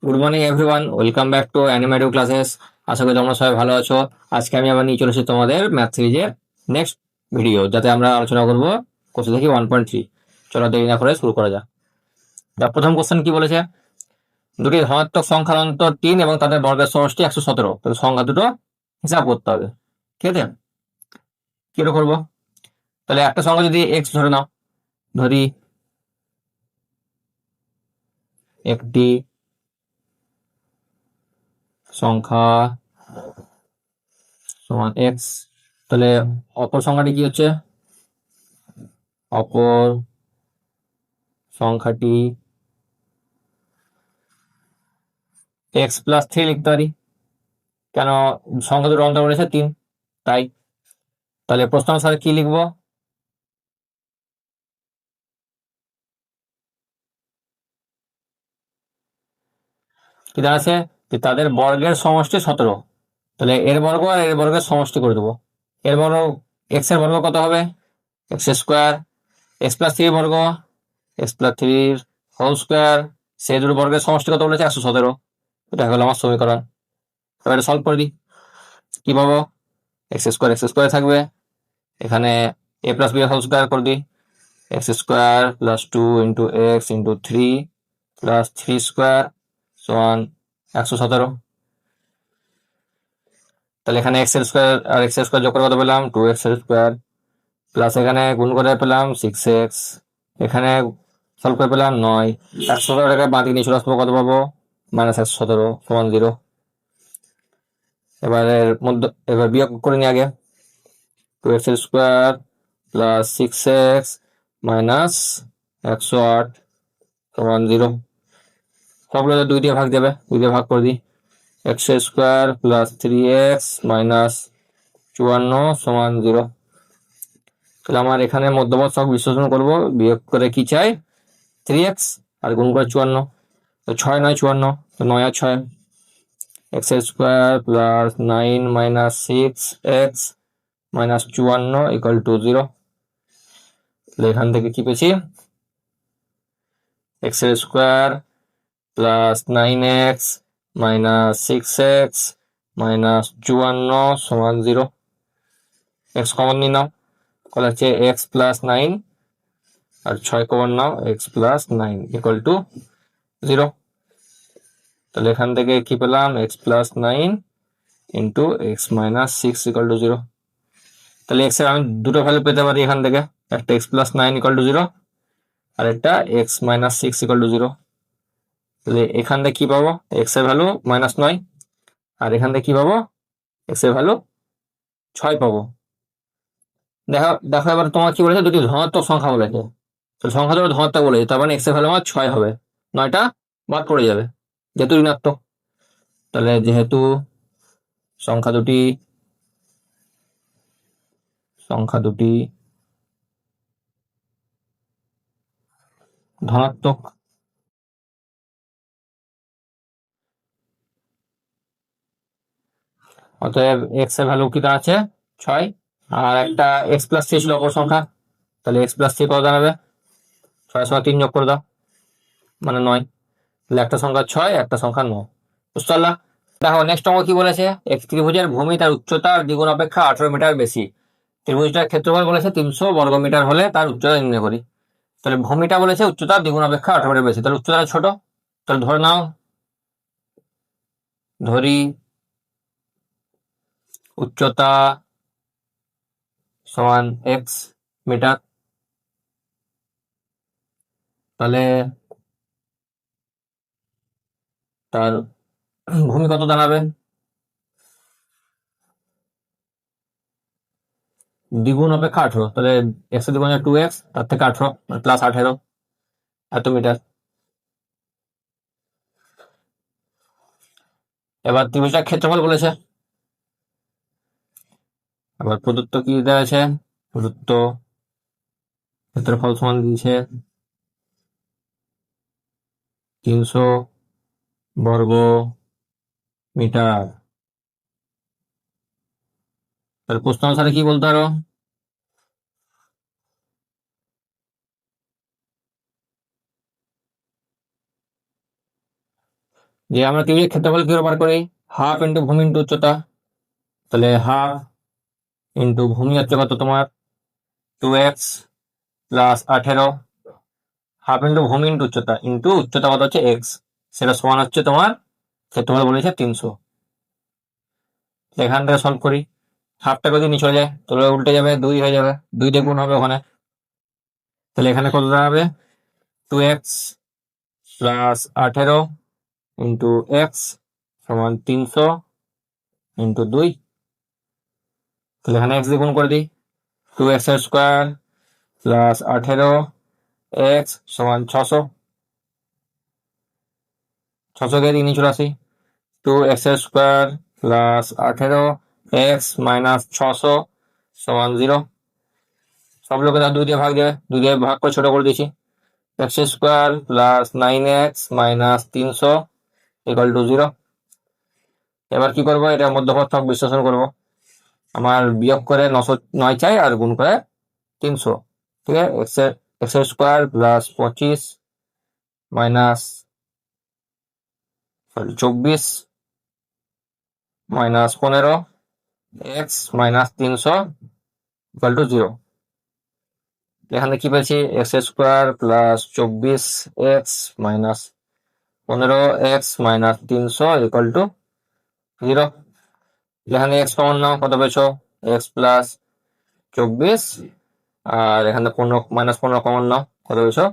Good morning everyone, welcome back to Animative classes. আশা করি তোমরা সবাই ভালো আছো। আজকে আমি আবার নিয়ে চলে এসেছি তোমাদের ম্যাথ সিরিজের নেক্সট ভিডিও, যাতে আমরা আলোচনা করব কোশ্চেন থেকে 1.3। চলো দেরি না করে শুরু করা যাক। প্রথম কোশ্চেন কি বলেছে, দুটি ধনাত্মক সংখ্যার অন্তর 3 এবং তাদের বর্গের সমষ্টি 117। তাহলে সংখ্যা দুটো হিসাব করতে হবে। ঠিক আছে, কি করে করবো? তাহলে একটা সংখ্যা যদি এক্স ধরে নাও, ধরি একটি সংখ্যা সমান এক্স, তাহলে অপর সংখ্যাটি কি হচ্ছে? অপর সংখ্যাটি x+3 লিখতে পারি, কেন? সংখ্যা দুটো অন্তর করেছে 3, তাই। তাহলে প্রশ্ন অনুসারে কি লিখবো? কি দাঁড়াচ্ছে যে তাদের বর্গের সমষ্টি 17। তাহলে এর বর্গ আর এর বর্গের সমষ্টি করে দেবো। এর বর্গ এক্স এর বর্গ কত হবে? x², x+3 বর্গ, x+3 হোল স্কোয়ার, সেই দুটো বর্গের সমষ্টি কত বলেছে? 117। এটা হলো আমার সমীকরণ। এবারে সলভ করে দিই। কি পাবো? x² থাকবে, এখানে a+b হোল স্কোয়ার করে দিই। x² + 2 × x × 3 + 3² সমান 117। তাহলে এখানে x এর স্কোয়ার আর x এর স্কোয়ার যোগ করে কত পেলাম? 2x এর স্কোয়ার, প্লাস এখানে গুণ করে পেলাম 6x, এখানে সলভ করে পেলাম 9। 117 টাকা বাদ দিয়ে নিয়ে চলে আসবো, কত পাবো? -117 সমান 0। এবার বিয়োগ করে নিই আগে। 2x এর স্কোয়ার প্লাস 6x মাইনাস 108 সমান 0। সবগুলো 2 দিয়ে ভাগ যাবে, 2 দিয়ে ভাগ করে দিই। x² প্লাস 3x মাইনাস 54 সমান 0। তাহলে আমার এখানে মধ্যবর্ত সব বিশ্লেষণ করবো, বিয়োগ করে কি চাই? 3x আর গুণ করে 54, তো 6 9 54, তো 9 আর 6, x² plus 9 minus 6x minus 54 equal to 0। তাহলে এখান থেকে কি পেয়েছি? x² plus 9x minus 6x minus 54 সমান 0। এক্স কমন নিয়ে নাও, তাহলে হচ্ছে x+9 আর 6 কমন নাও, x+9 ইকুয়াল টু 0। তাহলে এখান থেকে কি পেলাম? x+9 into x−6 equal to 0। তাহলে x এর আমি দুটো ভ্যালু পেতে পারি এখান থেকে, একটা x+9 ইকুয়াল টু 0 আর একটা x−6 ইকুয়াল টু 0। তাহলে এখান থেকে কি পাবো? x এর ভ্যালু -9, আর এখান থেকে কি পাবো? x এর ভ্যালু 6 পাবো। দেখো দেখো, এবার তোমার কি বলেছে? দুটি ধনাত্মক সংখ্যা বলেছে, তো সংখ্যা দুটো ধনাত্মক বলেছে, তার মানে x এর ভ্যালু আমার 6 হবে, 9টা বাদ পড়ে যাবে যেহেতু ঋণাত্মক। তাহলে যেহেতু সংখ্যা দুটি ধনাত্মক, অতএব x এর ভ্যালু কি দাঁড়াচ্ছে? 6। আর একটা x+3 ছিল অপর সংখ্যা, তাহলে x+3 কত দাঁড়াবে? 6 সঙ্গে 3 যোগ করে দাও, মানে 9। তাহলে একটা সংখ্যা 6, একটা সংখ্যা 9। বুঝতে পারলা? দেখো নেক্সট অঙ্ক কি বলেছে, এক ত্রিভুজের ভূমি তার উচ্চতার দ্বিগুণ অপেক্ষা 18 মিটার বেশি। ত্রিভুজটার ক্ষেত্রফল বলেছে 300 বর্গমিটার হলে তার উচ্চতা নির্ণয় করি। তাহলে ভূমিটা বলেছে উচ্চতার দ্বিগুণ অপেক্ষা 18 মিটার বেশি, তাহলে উচ্চতা ছোট। তাহলে ধরে নাও, ধরি উচ্চতা সমান x মিটার। তাহলে তার ভূমি কত দাঁড়াবে? দ্বিগুণ অপেক্ষা 18, তাহলে x এর দ্বিগুণ 2x, তার থেকে 18 প্লাস 18 এত মিটার। এবার ত্রিভুজটার ক্ষেত্রফল বলেছে, আবার প্রদত্ত কি দেওয়া আছে? প্রদত্ত ক্ষেত্রফল সমান দিয়েছে 300 বর্গ মিটার। তাহলে প্রশ্ন অনুসারে কি বলতে পারো? যে আমরা ত্রিভুজের ক্ষেত্রফল কি বার করি, হাফ ইন্টু ভূমি ইন্টু উচ্চতা। তাহলে হাফ ইন্টু ভূমি হচ্ছে কত তোমার 2x প্লাস 18, হাফ ইন্টু ভূমি ইন্টু উচ্চতা ইন্টু উচ্চতা কত হচ্ছে x, সেটা সমান হচ্ছে তোমার ক্ষেত্রফল বলেছে 300। এখান থেকে সলভ করি, হাফটা যদি নিচে চলে যায় তাহলে উল্টে যাবে, 2 হয়ে যাবে, 2 দিয়ে গুণ হবে ওখানে। তাহলে এখানে কত দাঁড়াবে 2x প্লাস 18 ইন্টু এক্স সমান 300 ইন্টু 2। তাহলে এখানে এক্স দিয়ে গুণ করে দিই, 2x এর স্কোয়ার প্লাস 18 এক্স সমান 600, 600 কে দিয়ে নিচে আসি, 2x এর স্কোয়ার প্লাস 18 এক্স মাইনাস 600 সমান 0। সব লোকেরা 2 দিয়ে ভাগ দেবে, 2 দিয়ে ভাগ করে ছোট করে দিয়েছি, x square plus 9x minus 300 equal to 0। এবার কি করবো, এটা মধ্যপথ বিশ্লেষণ করব। আমার বিয়োগ করে 909 চাই আর গুণ করে 300, ঠিক আছে। এক্স এর square plus 25 minus 24 minus 15 x minus 300 equal to 0। এখানে কি পেয়েছি, x square plus 24 x minus 15 x minus 300 equal to 0। এখানে এক্স কমন নাও, কত পেয়েছো এক্স প্লাস 24, আর এখানে 15 মাইনাস 15 কমন নাও, কত পেয়েছো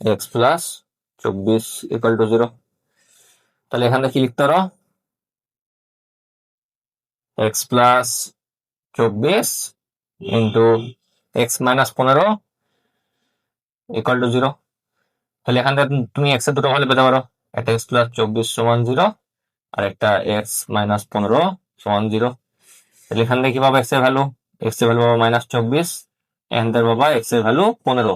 এক্স প্লাস 24 ইকুয়াল টু 0। তাহলে এখানে কি লিখতে পারো, x plus 24 into x minus 15 equal to 0। তাহলে এখান থেকে তুমি এক্স এর দুটো ভ্যালু পেতে পারো, একটা এক্স প্লাস 24 সমান 0 আর একটা এক্স মাইনাস 15 সমান 0। তাহলে এখান থেকে কি পাবো, এক্স এর ভ্যালু, এক্স এর ভ্যালু পাবো মাইনাস 24, এখান থেকে পাবো এক্স এর ভ্যালু 15।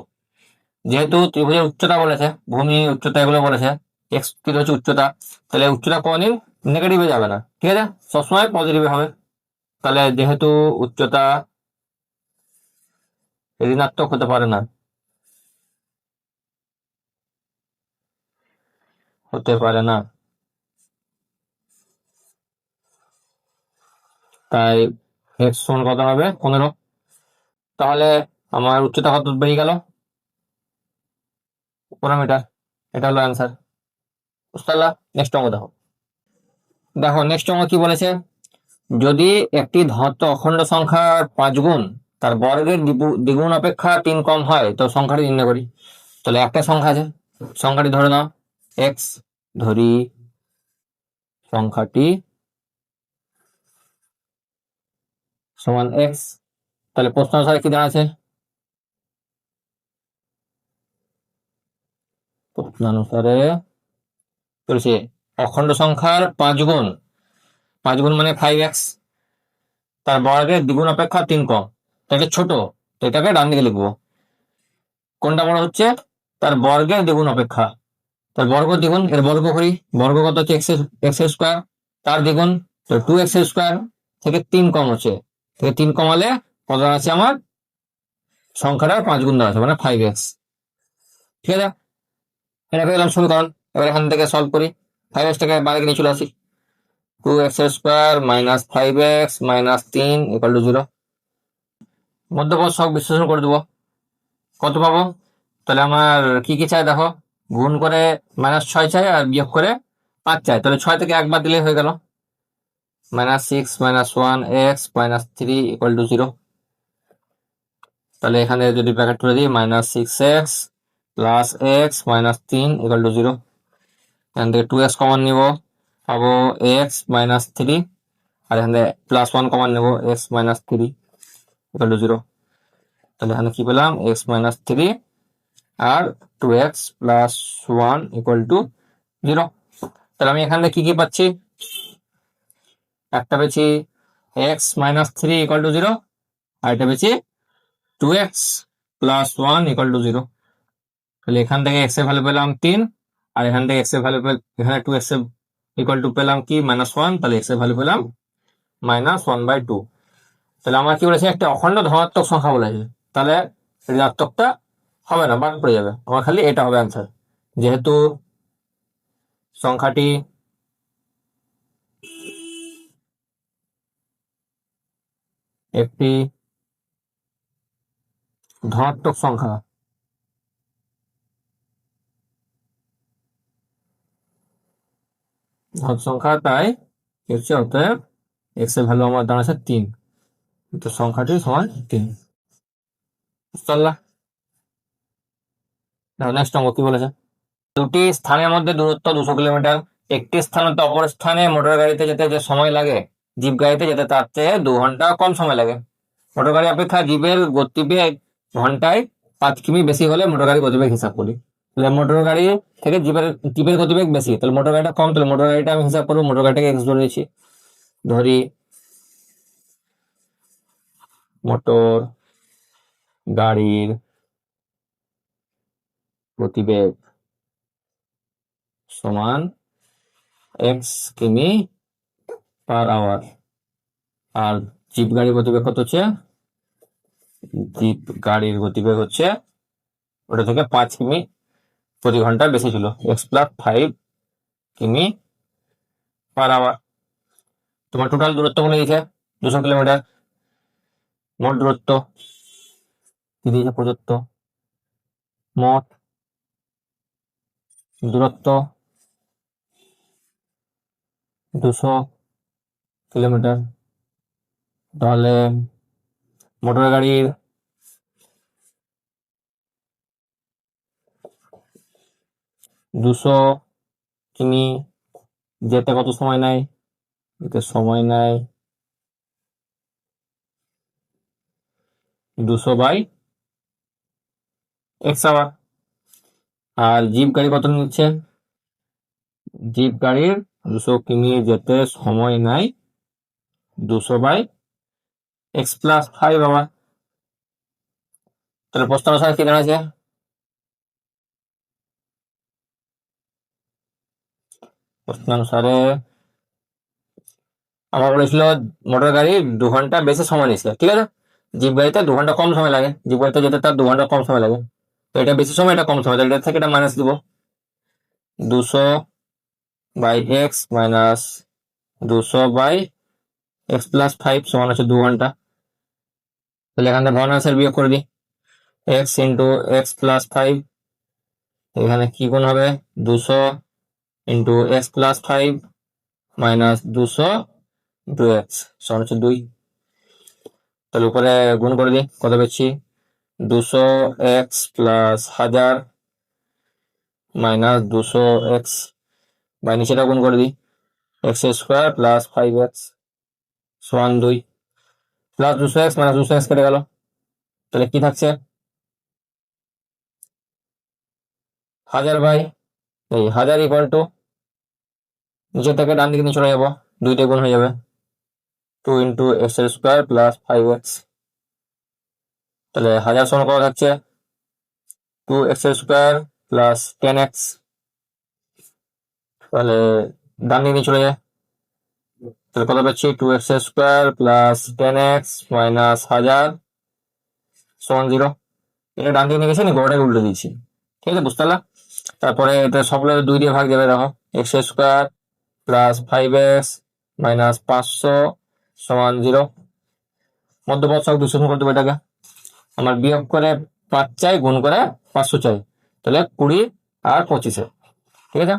যেহেতু ত্রিভুজের উচ্চতা বলেছে, ভূমি উচ্চতা এগুলো বলেছে, এক্স কি হচ্ছে উচ্চতা, তাহলে উচ্চতা কোনদিন নেগেটিভে যাবে না, ঠিক আছে, সবসময় পজিটিভে হবে। তাহলে যেহেতু উচ্চতা ঋণাত্মক হতে পারে না, হতে পারে না, তাই এক্স সমান কত হবে 15। তাহলে আমার উচ্চতা কত বেরিয়ে গেল 15 মিটার, এটা হলো অ্যান্সার। বুঝতে পারলা? নেক্সট অঙ্ক দেখো। দেখো নেক্সট অঙ্ক কি বলেছে, যদি একটি ধনাত্মক অখণ্ড সংখ্যার 5 গুণ তার বর্গের দ্বিগুণ অপেক্ষা 3 কম হয় তো সংখ্যাটি নির্ণয় করি। তাহলে একটা সংখ্যা আছে, সংখ্যাটি ধরে নাও এক্স, ধরি সংখ্যাটি সমান এক্স। তাহলে প্রশ্ন অনুসারে কি দাঁড়াচ্ছে, প্রশ্ন অনুসারে বলছে অখণ্ড সংখ্যার 5 গুণ, 5 গুণ মানে 5x, তার বর্গের দ্বিগুণ অপেক্ষা 3 কম, তাকে ছোট, তো এটাকে ডান দিকে লিখবো। কোনটা বড় হচ্ছে, তার বর্গের দ্বিগুণ অপেক্ষা, তার বর্গ দ্বিগুণ, এর বর্গ করি, বর্গ কত হচ্ছে এক্স স্কোয়ার, তার দ্বিগুণ তো 2x স্কোয়ার, থেকে 3 কম হচ্ছে, থেকে 3 কমালে কত আছে আমার সংখ্যাটার 5 গুণ দাঁড়াচ্ছে মানে 5x, ঠিক আছে। এটা পেলাম সমীকরণ। এবার এখান থেকে সলভ করি, 5x টাকে বাইরে নিয়ে চলে আসি, 2x square minus 5x minus 3 equal to 0। মধ্যপথ সব বিশ্লেষণ করে দেবো, কত পাবো, তাহলে আমার কি কি চাই দেখো, গুণ করে -6 চাই আর বিয়োগ করে 5 চাই, তাহলে 6 থেকে একবার দিলেই হয়ে গেল, -6 -1 x -3 ইকুয়াল টু 0। তাহলে এখানে যদি ব্র্যাকেট করে দিই -6x plus x -3 equal to 0। এখান থেকে 2x কমন নিব, পাবো x -3, আর এখান থেকে +1 কমন নেব x -3 ইকুয়াল টু 0। তাহলে এখানে কি পেলাম x -3 আর 2x প্লাস 1 ইকুয়াল টু 0। তাহলে আমি এখান থেকে কি কি পাচ্ছি, একটা পেয়েছি x -3 ইকুয়াল টু 0, আর এটা পেয়েছি 2x প্লাস 1 ইকুয়াল টু 0। তাহলে এখান থেকে x এর ভ্যালু পেলাম 3, আর এখান থেকে x এর ভ্যালু এখানে 2x এর ইকুয়াল টু পেলাম কি -1, তাহলে x এর ভ্যালু পেলাম -1/2। তাহলে আমার কি বলেছে, একটা অখণ্ড ধনাত্মক সংখ্যা বলেছে, তাহলে ঋণাত্মকটা হবে না, বাদ পড়ে যাবে, আমার খালি এটা হবে অ্যান্সার। যেহেতু সংখ্যাটি একটি ধনাত্মক সংখ্যা, সংখ্যা তাই হচ্ছে, অতএব এক্স এর ভ্যালু আমার দাঁড়াচ্ছে 3, তো সংখ্যাটি সমান 3। বুঝতে পারলা? নেক্সট অঙ্ক কি বলেছে, দুটি স্থানের মধ্যে দূরত্ব 200 কিলোমিটার, একটি স্থান হতে অপর স্থানে মোটর গাড়িতে যেতে যে সময় লাগে জিপ গাড়িতে যেতে তার চেয়ে 2 ঘন্টা কম সময় লাগে। মোটর গাড়ি অপেক্ষা জিপের গতিবেগ ঘন্টায় 5 কিমি বেশি হলে মোটর গাড়ির গতিবেগ হিসাব করি। তাহলে মোটর গাড়ি থেকে জিপের গতিবেগ বেশি, তাহলে মোটর গাড়িটা কম, তাহলে মোটর গাড়িটা আমি হিসাব করবো, মোটর গাড়িটাকে এক্স ধরে নিয়েছি। ধরি মোটর গাড়ির গতিবেগ সমান এক্স কিমি পার আওয়ার, আর জিপ গাড়ির গতিবেগ কত হচ্ছে, জিপ গাড়ির গতিবেগ হচ্ছে ওটা থেকে 5 কিমি প্রতি ঘন্টা বেশি ছিল, এক্স প্লাস 5 কিমি পার আওয়ার। তোমার টোটাল দূরত্ব বলে দিয়েছে 200 কিলোমিটার, মোট দূরত্ব কি দিয়েছে প্রদত্ত, মোট দূরত্ব 200 কিলোমিটার। তাহলে মোটর গাড়ির দুশো কিমি যেতে কত সময় নেয়, যেতে সময় নেয় 200/x আওয়ার। আর জিপ গাড়ি কত নিচ্ছে, জিপ গাড়ির 200 কিমি যেতে সময় নেয় 200/x প্লাস 5 আওয়ার। তাহলে প্রশ্ন অনুসারে কি দাঁড়াচ্ছে, প্রশ্ন অনুসারে আমার বলেছিল মোটর গাড়ি 2 ঘন্টা বেশি সময় নিচ্ছে, ঠিক আছে, জিপ গাড়িতে 2 ঘন্টা কম সময় লাগে, জিপ গাড়িতে যেতে তার 2 ঘন্টা কম সময় লাগে, তো এটা বেশি সময় এটা কম সময়, এটা থেকে এটা মাইনাস দিব, 200/x মাইনাস 200/x প্লাস 5 সমান হচ্ছে 2 ঘন্টা। তাহলে এখান থেকে ভগ্নাংশের বিয়োগ করে দিই, x ইন্টু এক্স প্লাস 5, এখানে কি গুণ হবে 200 into x plus 5 minus 200 2x সমান হচ্ছে 2। তাহলে উপরে গুণ করে দিই, কত পেয়েছি 200x plus 1000 minus 200x, by নিচেটা গুণ করে দিই, এক্স স্কোয়ার প্লাস 5x সমান 2, প্লাস 200x মাইনাস 200x কেটে গেল, তাহলে কি থাকছে 1000 ইকুয়াল টু, নিচে থেকে ডান দিকে নিয়ে চলে যাবো, 2 গুণ হয়ে যাবে 2 into x square plus 5x। তাহলে 1000 সমান কত থাকছে 2x স্কোয়ার প্লাস 10x, তাহলে ডান দিকে নিয়ে চলে যায়, তাহলে কত পাচ্ছি 2x square plus 10x minus 1000 সমান 0। এটা ডান দিকে নিয়ে গেছে, গোটাকে উল্টে দিয়েছি, ঠিক আছে, বুঝতে পারলাম। তারপরে এটা সবগুলো 2 দিয়ে ভাগ যাবে, দেখো x square plus 5x minus 500 সমান 0, মধ্যপদ সব 200 করে দেবো এটাকে, আমার বিয়োগ করে 5 চাই, গুণ করে 500 চাই, তাহলে 20 আর 25, ঠিক আছে,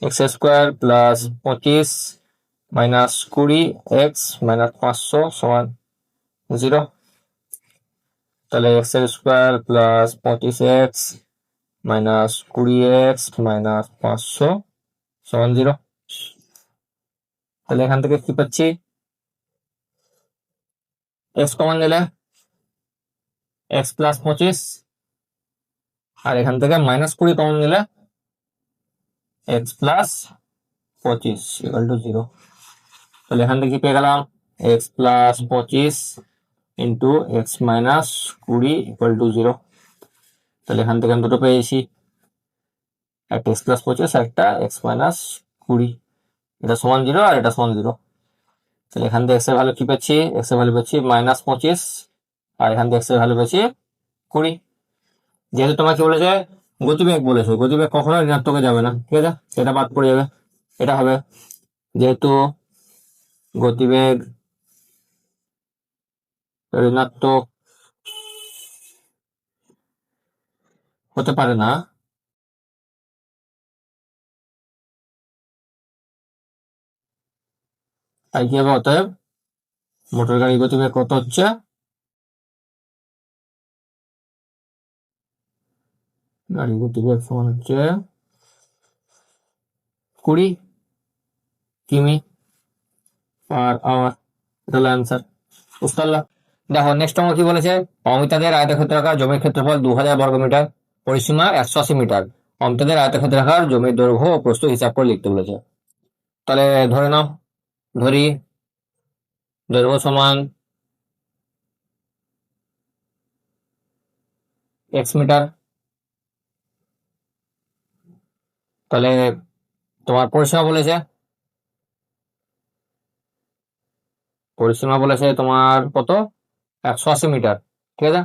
x square plus 25 minus 20x minus 500 সমান 0। তাহলে x square plus 25x minus 20x minus 500 সমান 0। তাহলে এখান থেকে কি পাচ্ছি, এক্স কমন নিলে এক্স প্লাস 25, আর এখান থেকে মাইনাস 20 কমন নিলে এক্স প্লাস 25 ইকুয়াল টু 0। তাহলে এখান থেকে কি পেয়ে গেলাম x plus 25 into x minus 20 equal to 0। তাহলে এখান থেকে আমি দুটো পেয়েছি, একটা এক্স প্লাস 25 আর একটা এক্স মাইনাস 20, এটা সমান 0 আর এটা সমান 0। তাহলে এখান থেকে এক্স এর ভ্যালু কি পাচ্ছি, এক্স এর ভ্যালু পাচ্ছি মাইনাস 25, আর এখান থেকে এক্স এর ভ্যালু পাচ্ছি 20। যেহেতু তোমাকে বলেছে গতিবেগ বলেছে, গতিবেগ কখনো ঋণাত্মকে যাবে না, ঠিক আছে, এটা বাদ পড়ে যাবে। এটা হবে যেহেতু গতিবেগ ঋণাত্মক হতে পারে না, তাই কি হবে, অতএব মোটর গাড়ি গতিবেগ কত হচ্ছে, গাড়ি গতিবেগ সমান হচ্ছে 20 কিমি পার আওয়ার। এটা হলো অ্যান্সার, বুঝতে পারলাম। দেখো নেক্সট অঙ্ক কি বলেছে, অমিতাদের আয়তক্ষেত্রাকার জমির ক্ষেত্রফল 2000 বর্গমিটার, পরিসীমা 180 মিটার, অমিতাদের আয়তক্ষেত্রাকার জমির দৈর্ঘ্য ও প্রস্থ হিসাব করে লিখতে বলেছে। তাহলে ধরে নাও, ধরি দৈর্ঘ্য সমান x মিটার, তাহলে তোমার পরিসীমা বলেছে, তোমার কত, 180 মিটার, ঠিক আছে।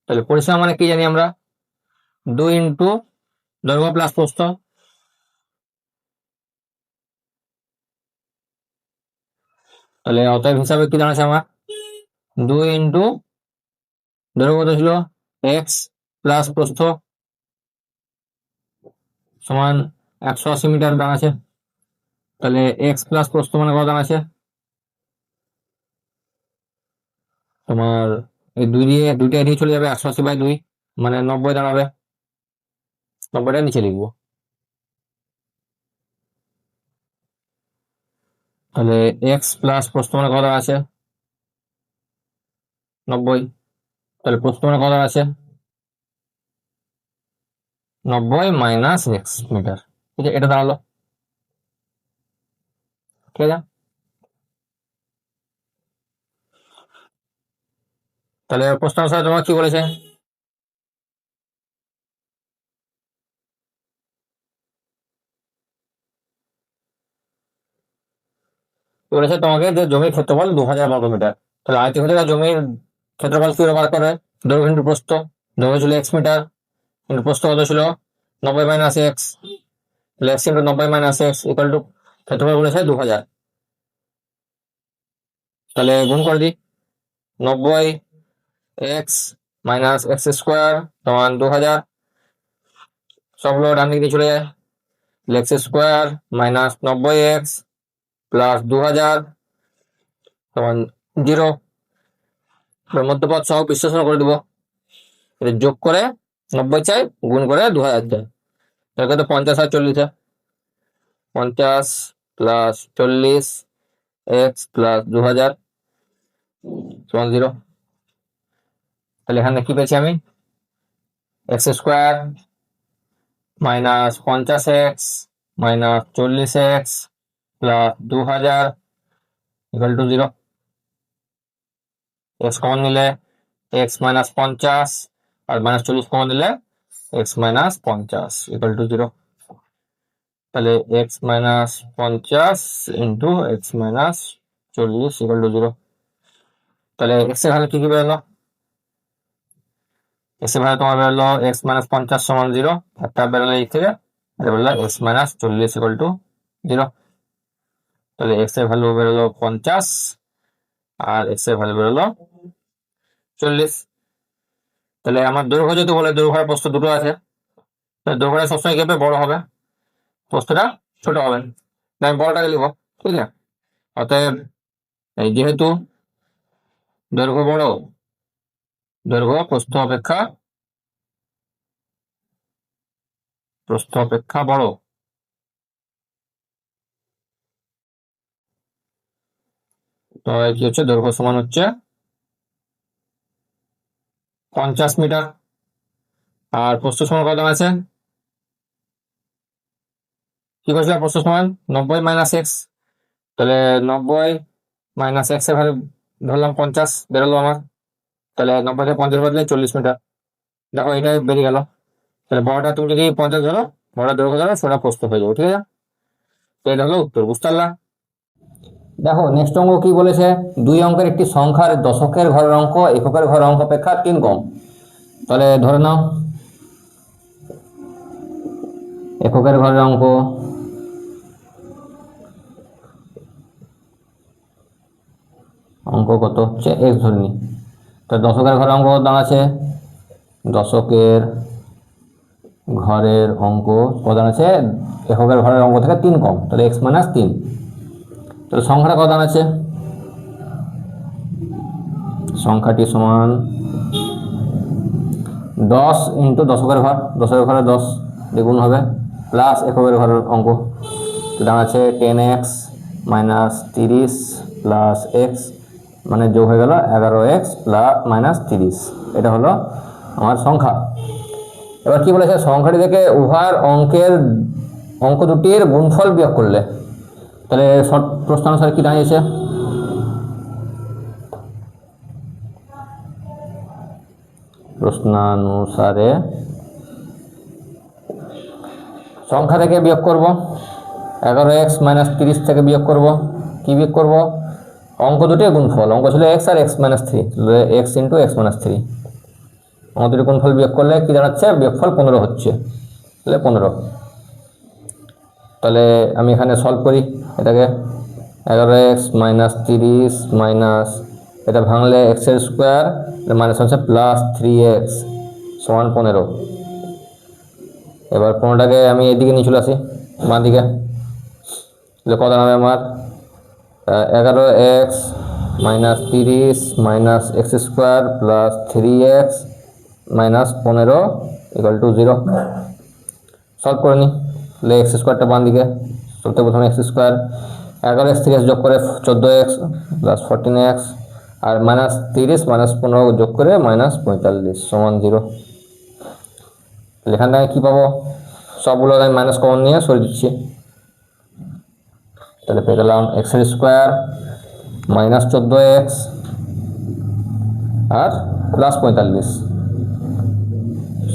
তাহলে পরিসীমা মানে কি জানি আমরা, 2 ইন্টু দৈর্ঘ্য প্লাস প্রস্থ, তাহলে অতএব হিসাবে কি দাঁড়াচ্ছে আমার, 2 ইন্টু দৈর্ঘ্য কত ছিল x প্লাস প্রস্থ সমান 180 মিটার দাঁড়াচ্ছে। তাহলে x প্লাস প্রস্থ মানে কত দাঁড়াচ্ছে, তোমার এই 2 দিয়ে দুইটা এড়িয়ে চলে যাবে, 180/2 মানে 90 দাঁড়াবে, 90টা নিচে লিখবো। তাহলে এক্স প্লাস প্রস্থ মানে কত আছে 90, তাহলে প্রস্থ মানে কত আছে 90 মাইনাস এক্স মিটার, ঠিক আছে, এটা দাঁড়ালো, ঠিক আছে। তাহলে প্রশ্ন অনুসারে তোমার কি বলেছে, বলেছে তোমাকে যে জমির ক্ষেত্রফল 2000 বর্গমিটার, তাহলে আয়তক্ষেত্রাকার জমির ক্ষেত্রফল কি বার করে, দৈর্ঘ্য ইন্টু প্রস্থ, দৈর্ঘ্য ছিল এক্স মিটার কিন্তু প্রস্থ কত ছিল 90 মাইনাস এক্স, তাহলে x into 90 minus x equal to ক্ষেত্রফল বলেছে 2000, তাহলে গুণ করে দিই, 90 এক্স মাইনাস এক্স স্কোয়ার সমান 2000, সবগুলো ডান দিকে চলে যায়, x square minus 90x plus 2000 সমান 0, মধ্যপদ সহ বিশ্লেষণ করে দিব, এটা যোগ করে 90 চাই, গুণ করে 2000 চাই, তাহলে কত 50 আর 40, 50 প্লাস 40 এক্স প্লাস 2000 সমান 0। তাহলে এখানে কি পেয়েছি আমি, x square minus 50x minus 40x plus 2000 equal to 0, x common নিলে এক্স মাইনাস 50 আর মাইনাস 40 কমন নিলে এক্স মাইনাস 50 ইকুয়াল টু 0, তাহলে x minus 50 into x minus 40 equal to 0। তাহলে এক্স এর ভ্যালু কি কি বেরোলো, এক্স এর ভ্যালু তোমার বেরোলো এক্স মাইনাস 50 সমান 0, একটা বেরোলো এই থেকে, আর বেরোলো এক্স মাইনাস 40 ইকুয়াল টু 0, তাহলে এক্স এর ভ্যালু বেরোলো 50 আর এক্স এর ভ্যালু বেরোলো 40। তাহলে আমার দৈর্ঘ্য যেহেতু বলে দৈর্ঘ্য আর প্রস্থ দুটো আছে, দৈর্ঘ্যটা সবসময় কি হবে, বড় হবে, প্রস্থটা ছোট হবে, আমি বড়টাকে লিখবো, ঠিক আছে। অতএব এই যেহেতু দৈর্ঘ্য বড়, দৈর্ঘ্য প্রস্থ অপেক্ষা বড়, তো কি হচ্ছে, দৈর্ঘ্য সমান হচ্ছে 50 মিটার, আর প্রস্থ সমান কত আছে, কি করছিলাম, প্রস্থ সমান 90 মাইনাস এক্স, তাহলে 90 মাইনাস এক্স এর ভ্যালু ধরলাম 50 বেরোলো আমার, তাহলে 90 থেকে 50 বদলে 40 মিটার, দেখো এটা বেরিয়ে গেল, তাহলে বড়টা তুমি যদি 50 ধরো, বড় দৈর্ঘ্য ধরো, সেটা প্রস্থ হয়ে যাবে, ঠিক আছে। তো এটা হলো উত্তর, বুঝতে পারলাম। দেখো নেক্সট অঙ্ক কি বলেছে, 2 অঙ্কের একটি সংখ্যার দশকের ঘরের অঙ্ক এককের ঘরের অঙ্ক অপেক্ষা 3 কম, তাহলে ধরে নাও এককের ঘরের অঙ্ক কত হচ্ছে x ধরে নি। তো দশকের ঘরের অঙ্ক দাঁড়াচ্ছে, দশকের ঘরের অঙ্ক কত দাঁড়াচ্ছে, এককের ঘরের অঙ্ক থেকে 3 কম, তাহলে x - 3। তাহলে সংখ্যাটা কত দাঁড়াচ্ছে, সংখ্যাটি সমান 10 ইন্টু দশকের ঘর, দশকের ঘরে 10 দ্বিগুণ হবে, প্লাস এককের ঘরের অঙ্ক দাঁড়াচ্ছে 10x - 30 প্লাস x, মানে যোগ হয়ে গেল 11x প্লাস -30। এটা হলো আমার সংখ্যা। এবার কি বলেছে, সংখ্যাটি থেকে উভয়ের অঙ্ক দুটির গুণফল বিয়োগ করলে, তাহলে শর্ট প্রশ্ন অনুসারে কি দাঁড়িয়েছে, প্রশ্নানুসারে সংখ্যা থেকে বিয়োগ করব, 11x - 30 থেকে বিয়োগ করব, কি বিয়োগ করব, অঙ্ক দুটির গুণফল, অঙ্ক ছিল x আর x - 3, x ইন্টু x - 3, অঙ্ক দুটির গুণফল বিয়োগ করলে কি দাঁড়াচ্ছে, বিয়োগফল 15 হচ্ছে, তাহলে 15। তাহলে আমি এখানে সলভ করি এটাকে, 11x - 30 মাইনাস এটা ভাঙলে x এর স্কোয়ার মাইনাস হচ্ছে প্লাস 3x সমান 15। এবার 15টাকে আমি এদিকে নিয়ে চলে আসি বাঁ দিকে, তাহলে কত দাঁড়াবে আমার, 11x - 30 minus x square plus 3x minus 15 equal to 0। Solve করে নিই, তাহলে x স্কোয়ারটা বাঁ দিকে, সবথেকে প্রথমে x স্কোয়ার, 11x থেকে যোগ করে 14x প্লাস 14x আর -30 - 15 যোগ করে -45 সমান 0। এখান থেকে কী পাবো, সবগুলো আমি মাইনাস কমন নিয়ে সরিয়ে দিচ্ছি, তাহলে পেয়ে গেলাম x এর স্কোয়ার -14x আর প্লাস 45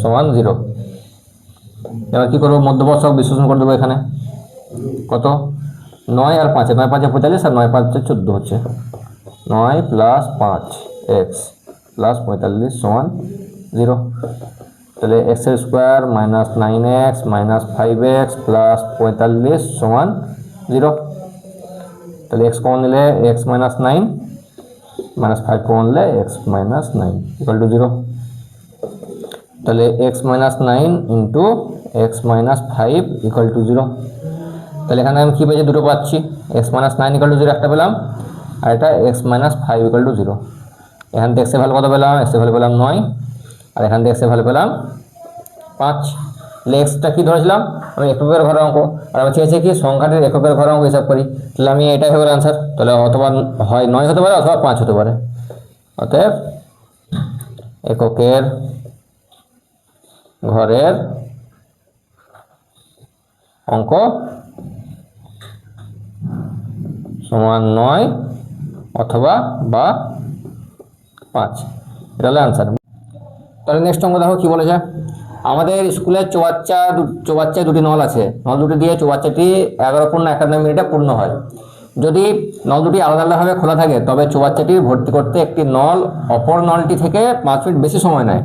সমান 0। এবার কী করবো, মধ্যবর্ষক বিশ্লেষণ করে দেবো, এখানে কত, 9 আর 5, 9 5 45 আর 9 5 14 হচ্ছে, 9 প্লাস 5x প্লাস 45 সমান 0। তাহলে x এর square -9x minus 5x plus 45 সমান 0। তাহলে x কমন নিলে x - 9 মাইনাস 5 কমন নিলে x - 9 ইকুয়াল টু 0। তাহলে x - 9 into x - 5 equal to 0। তাহলে এখানে আমি কী পেয়েছি, দুটো পাচ্ছি, x - 9 ইকুয়াল টু 0 একটা পেলাম, আর এটা x - 5 ইকুয়াল টু 0। এখান থেকে x এর ভ্যালু কত পেলাম, x এর ভ্যালু পেলাম 9, আর এখান থেকে x এর ভ্যালু পেলাম 5। তাহলে এক্সটা কী ধরেছিলাম, আমি এককের ঘরের অঙ্ক, আর আমি চেয়েছি কি সংখ্যাটির এককের ঘরের অঙ্ক হিসাব করি, তাহলে আমি এটাই হবে অ্যান্সার। তাহলে অথবা হয় 9 হতে পারে অথবা 5 হতে পারে, অতএব এককের ঘরের অঙ্ক সমান 9 অথবা বা 5, এটা হলো অ্যান্সার। তাহলে নেক্সট অঙ্ক দেখো কি বলেছে, আমাদের স্কুলের চৌবাচ্চায় দুটি নল আছে, নল দুটি দিয়ে চৌবাচ্চাটি 11:91 মিনিটে পূর্ণ হয়। যদি নল দুটি আলাদা আলাদাভাবে খোলা থাকে তবে চৌবাচ্চাটি ভর্তি করতে একটি নল অপর নলটি থেকে 5 মিনিট বেশি সময় নেয়।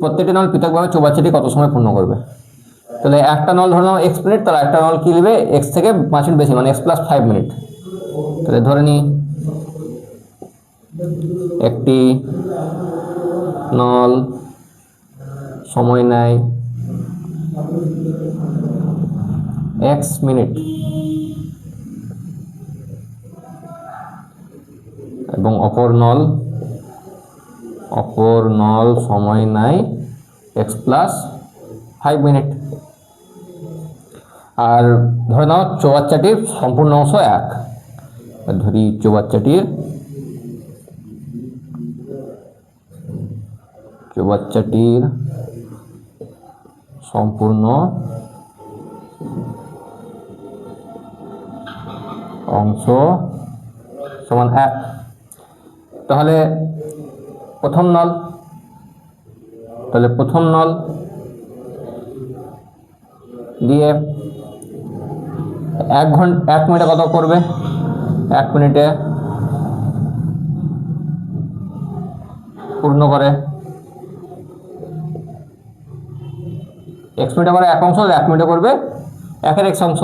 প্রত্যেকটি নল পৃথকভাবে চৌবাচ্চাটি কত সময় পূর্ণ করবে। তাহলে একটা নল ধরে নাও x মিনিট, তাহলে একটা নল কী নেবে, x থেকে 5 মিনিট বেশি, মানে x + 5 মিনিট। তাহলে ধরে নিই একটি নল সময় নেয় x মিনিট এবং অপর নল সময় নেয় x + 5 মিনিট। আর ধরে নাও চৌবাচ্চাটির সম্পূর্ণ অংশ 1, ধরি চৌবাচ্চাটির সম্পূর্ণ অংশ সমান 1। তাহলে প্রথম নল দিয়ে 1 মিনিটে কত করবে, 1 মিনিটে পূর্ণ করে এক্স মিনিটে করে 1 অংশ, 1 মিনিটে করবে 1-এর x অংশ।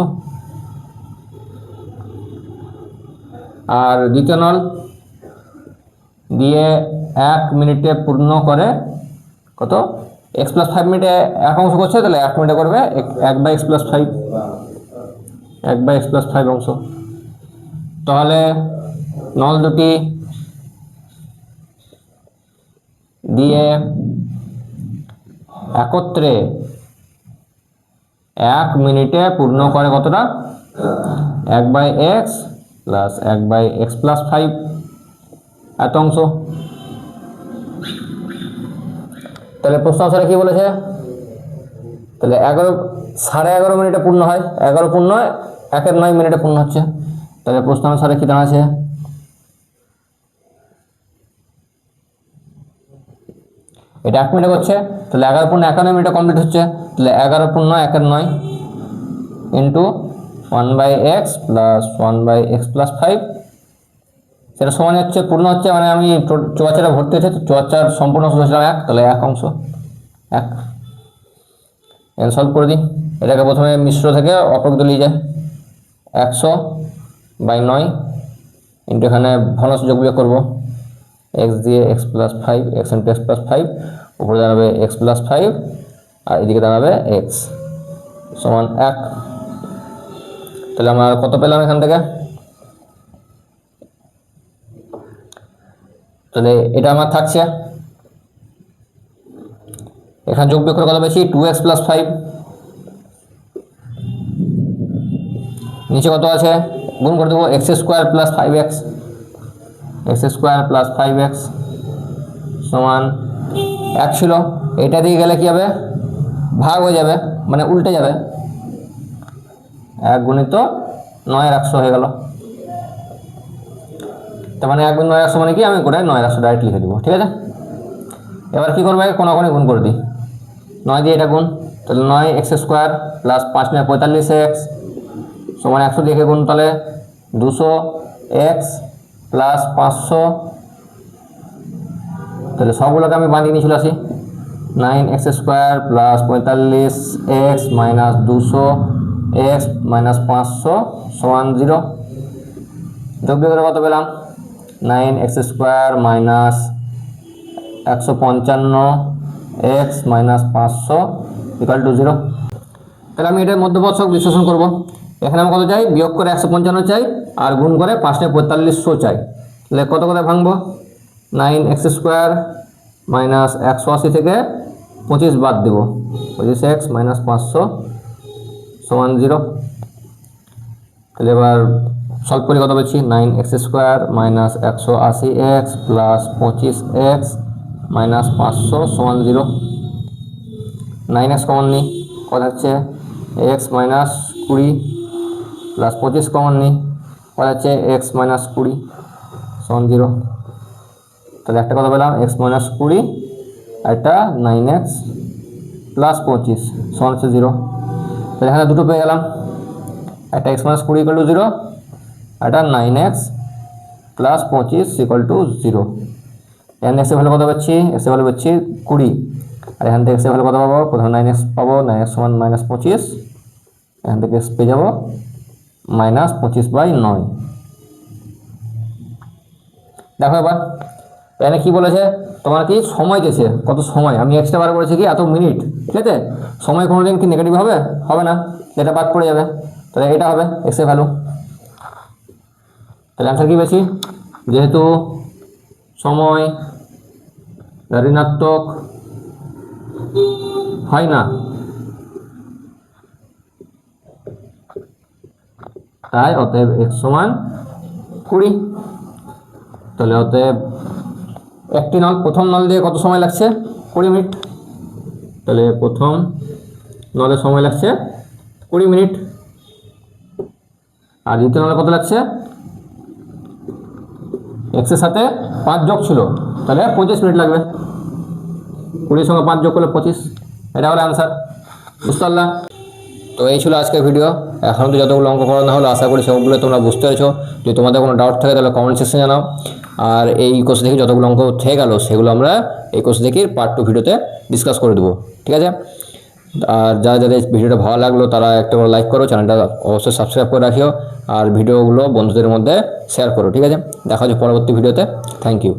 আর দ্বিতীয় নল দিয়ে 1 মিনিটে পূর্ণ করে কত, x + 5 মিনিটে 1 অংশ করছে, তাহলে 1 মিনিটে করবে 1/x + 5, 1/x + 5 অংশ। তাহলে নল দুটি দিয়ে একত্রে 1 মিনিটে পূর্ণ করে কতটা, 1/x + 1/x + 5 এত অংশ। তাহলে প্রশ্ন আনসারে কি বলেছে, তাহলে 11:30 মিনিটে পূর্ণ হয়, 11 পূর্ণ 1-9 মিনিটে পূর্ণ হচ্ছে। তাহলে প্রশ্ন আনসারে কি দাঁড়াচ্ছে, এটা 1 মিনিটে করছে, তাহলে 11 পূর্ণ 91 মিনিটে কমপ্লিট হচ্ছে। তাহলে 11 পূর্ণ 1-9 ইন্টু 1/x + 1/x + 5, সেটা সমান হচ্ছে, পূর্ণ হচ্ছে মানে আমি চুয়াচারে ভর্তি হচ্ছে, তো চুয়াচার সম্পূর্ণ অংশ ছিল 1, তাহলে 1 অংশ 1। এখানে সলভ করে দিই, এটাকে প্রথমে মিশ্র থেকে অপ্রকৃত নিয়ে যায়, 100/9 ইন্টু এখানে ভগ্নাংশ যোগ বিয়োগ করবো, x দিয়ে x + 5, x × x + 5, উপরে দাঁড়াবে x + 5 আর এদিকে দাঁড়াবে x সমান 1। তাহলে আমরা কত পেলাম এখান থেকে, তাহলে এটা আমার থাকছে, এখানে যোগ বিয়োগ করে কত বেশি, 2x + 5, নিচে কত আছে গুণ করে দেবো, x² + 5x, x² + 5x সমান 1 ছিল, এটা দিয়ে গেলে কি হবে, ভাগ হয়ে যাবে মানে উল্টে যাবে, 1 গুণিত 9/100 হয়ে গেল। তার মানে 1 গুণ 9/100 মানে কি, আমি করে 9/100 ডাইরেক্ট লিখে দিব, ঠিক আছে। এবার কি করবে, কোনাকুনি গুণ করে দিই, 9 দিয়ে এটা গুণ, তাহলে 9x² + 5 × 45x সমান 100 দিয়ে গুণ, তাহলে 200x + 500, তাহলে সবগুলোকে আমি বাঁধিয়ে নিয়ে চলে আসি, 9x² + 45x - 200x - 500 সমান 0। যোগ বিয়োগ করে কত পেলাম, 9x² - 155x - 500 = 0। তাহলে আমি এটার মধ্যবর্তক বিশ্লেষণ করব, এখানে আমি কত চাই, বিয়োগ করে 155 চাই আর গুণ করে 5 × 4500 চাই। তাহলে কত করে ভাঙবো, 9x² - 180 থেকে 25 বাদ দেব, 25x - 500 সমান 0। তাহলে এবার সলভ করে কত পেয়েছি, 9x² - 180x + 25x - 500 সমান 0। 9x কমন নিই, কত হচ্ছে x - 20 + 25 কমন নিই, কত হচ্ছে x - 20 সমান 0। তাহলে একটা কত পেলাম, x - 20, একটা 9x + 25 সমান হচ্ছে 0। তাহলে এখানে দুটো পেয়ে গেলাম, একটা x - 20 = 0, একটা 9x + 25 = 0। এখানে x এর ভ্যালু কত পাচ্ছি, x এর ভ্যালু পাচ্ছি 20, আর এখান থেকে x এর ভ্যালু কত পাবো, প্রথমে 9x পাবো, 9x সমান -25, এখান থেকে x পেয়ে যাবো -25/9। দেখো এবার এখানে কি বলেছে, তোমার কি সময় দিয়েছে, কত সময়, আমি এক্সট্রা বার করেছি কি এত মিনিট, ঠিক আছে। সময় কোনোদিন কি নেগেটিভ হবে, হবে না, এটা বাদ পড়ে যাবে, তাহলে এটা হবে x এর ভ্যালু। তাহলে অ্যান্সার কি পেয়েছি, যেহেতু সময় ঋণাত্মক হয় না তাই অতএব x সমান 20। তাহলে অতএব একটি নল, প্রথম নল দিয়ে কত সময় লাগছে, 20 মিনিট, তাহলে প্রথম নলের সময় লাগছে 20 মিনিট, আর দ্বিতীয় নলে কত লাগছে, x এর সাথে 5 যোগ ছিল, তাহলে 25 মিনিট লাগবে, 20 সঙ্গে 5 যোগ করলে 25, এটা হলো অ্যান্সার। বুঝতে পারলাম? তো এই ছিল আজকের ভিডিও। এখন তো যতগুলো অঙ্ক করানো হলো আশা করি সবগুলো তোমরা বুঝতে পেরেছো। যদি তোমাদের কোনো ডাউট থাকে তাহলে কমেন্ট সেকশনে জানাও। আর এই কোর্স থেকে যতগুলো অঙ্ক থেকে গেল সেগুলো আমরা এই কোর্স থেকে পার্ট 2 ভিডিওতে ডিসকাস করে দেবো, ঠিক আছে। আর যাদের ভিডিওটা ভালো লাগলো তারা একটা করে লাইক করো, চ্যানেলটা অবশ্যই সাবস্ক্রাইব করে রাখিও, আর ভিডিওগুলো বন্ধুদের মধ্যে শেয়ার করো। ঠিক আছে, দেখা হচ্ছে পরবর্তী ভিডিওতে। Thank you.